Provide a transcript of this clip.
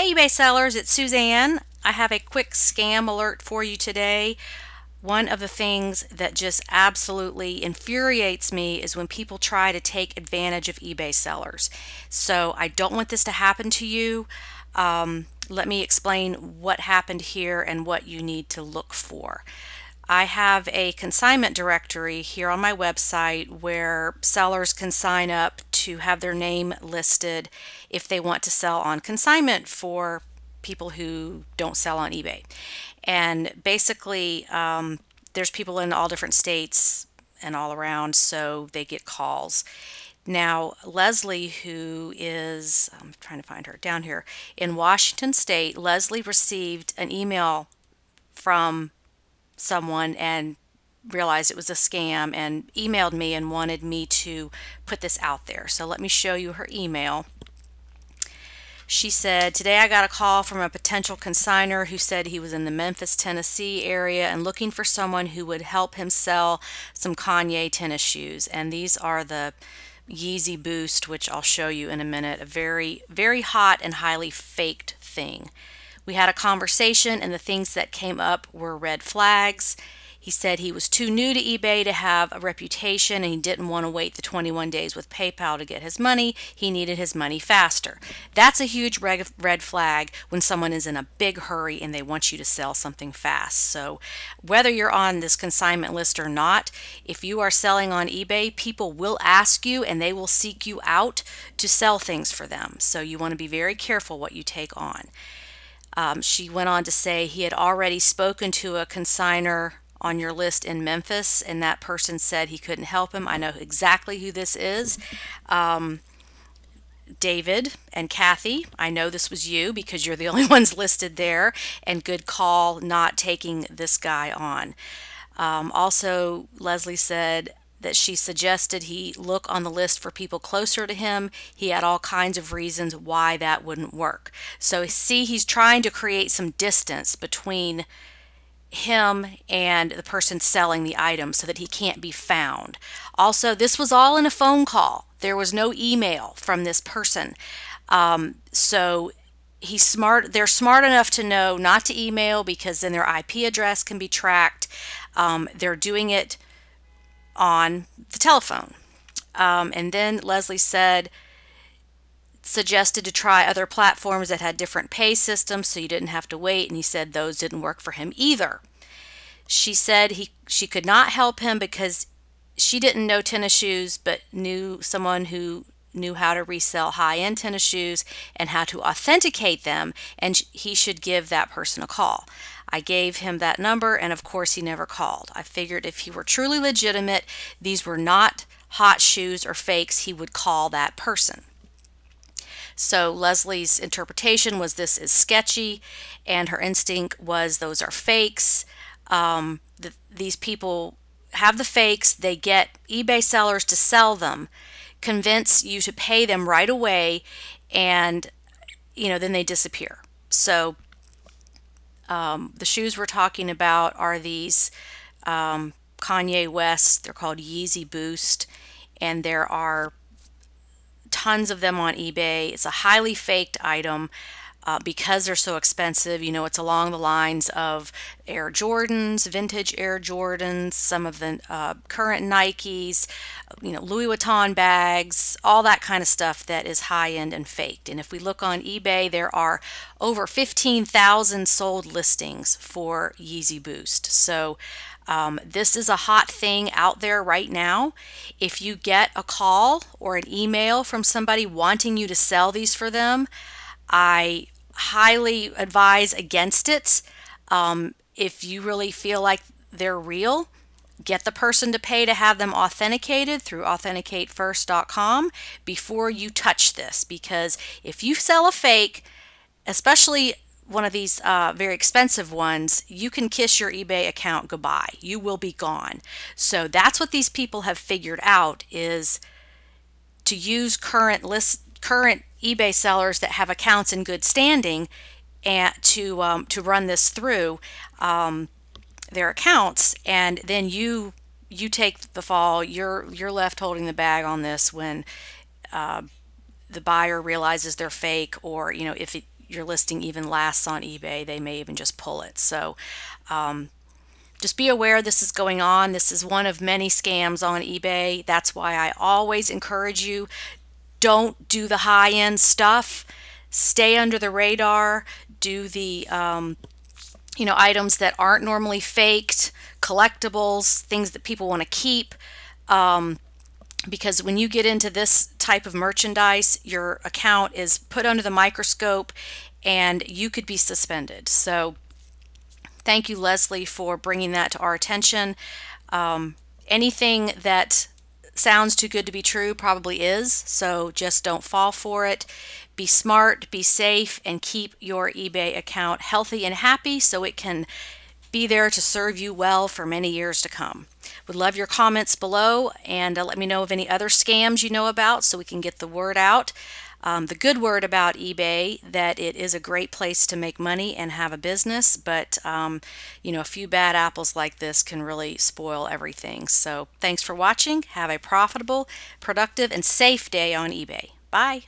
Hey eBay sellers, it's Suzanne. I have a quick scam alert for you today. One of the things that just absolutely infuriates me is when people try to take advantage of eBay sellers. So I don't want this to happen to you. Let me explain what happened here and what you need to look for. I have a consignment directory here on my website where sellers can sign up to have their name listed if they want to sell on consignment for people who don't sell on eBay. And basically, there's people in all different states and all around, so they get calls. Now, Leslie, who is, I'm trying to find her down here, in Washington State, Leslie received an email from someone and realized it was a scam and emailed me and wanted me to put this out there. So let me show you her email. She said, "Today I got a call from a potential consignor who said he was in the Memphis, Tennessee area and looking for someone who would help him sell some Kanye tennis shoes." And these are the Yeezy Boost, which I'll show you in a minute. A very, very hot and highly faked thing. We had a conversation and the things that came up were red flags. He said he was too new to eBay to have a reputation and he didn't want to wait the 21 days with PayPal to get his money. He needed his money faster. That's a huge red flag when someone is in a big hurry and they want you to sell something fast. So whether you're on this consignment list or not, if you are selling on eBay, people will ask you and they will seek you out to sell things for them. So you want to be very careful what you take on. She went on to say he had already spoken to a consignor on your list in Memphis, and that person said he couldn't help him. I know exactly who this is. David and Kathy, I know this was you because you're the only ones listed there, and good call not taking this guy on. Also, Leslie said that she suggested he look on the list for people closer to him. He had all kinds of reasons why that wouldn't work. So see, he's trying to create some distance between him and the person selling the item so that he can't be found. Also, this was all in a phone call. There was no email from this person. So they're smart enough to know not to email because then their IP address can be tracked. They're doing it on the telephone. And then Leslie suggested to try other platforms that had different pay systems so you didn't have to wait, and he said those didn't work for him either. She said she could not help him because she didn't know tennis shoes but knew someone who knew how to resell high-end tennis shoes and how to authenticate them, and he should give that person a call. I gave him that number, and of course he never called. I figured if he were truly legitimate, these were not hot shoes or fakes, he would call that person. So Leslie's interpretation was this is sketchy, and her instinct was those are fakes. These people have the fakes, they get eBay sellers to sell them, convince you to pay them right away, and then they disappear. So the shoes we're talking about are these Kanye West, they're called Yeezy Boost, and there are tons of them on eBay. It's a highly faked item because they're so expensive. It's along the lines of Air Jordans, vintage Air Jordans, some of the current Nikes, Louis Vuitton bags, all that kind of stuff that is high-end and faked. And if we look on eBay, there are over 15,000 sold listings for Yeezy Boost. So this is a hot thing out there right now. If you get a call or an email from somebody wanting you to sell these for them, I highly advise against it. If you really feel like they're real, get the person to pay to have them authenticated through authenticatefirst.com before you touch this, because if you sell a fake, especially one of these very expensive ones, you can kiss your eBay account goodbye. You will be gone. So that's what these people have figured out, is to use current eBay sellers that have accounts in good standing and to run this through their accounts, and then you take the fall. You're left holding the bag on this when the buyer realizes they're fake, or if your listing even lasts on eBay, they may even just pull it. So just be aware this is going on. This is one of many scams on eBay. That's why I always encourage you, don't do the high-end stuff. Stay under the radar. Do the items that aren't normally faked, collectibles, things that people want to keep. Because when you get into this type of merchandise, your account is put under the microscope and you could be suspended. So thank you, Leslie, for bringing that to our attention. Anything that sounds too good to be true probably is, so just don't fall for it. Be smart, be safe, and keep your eBay account healthy and happy so it can be there to serve you well for many years to come. Would love your comments below, and let me know of any other scams you know about so we can get the word out. The good word about eBay, that it is a great place to make money and have a business, but a few bad apples like this can really spoil everything. So thanks for watching. Have a profitable, productive, and safe day on eBay. Bye.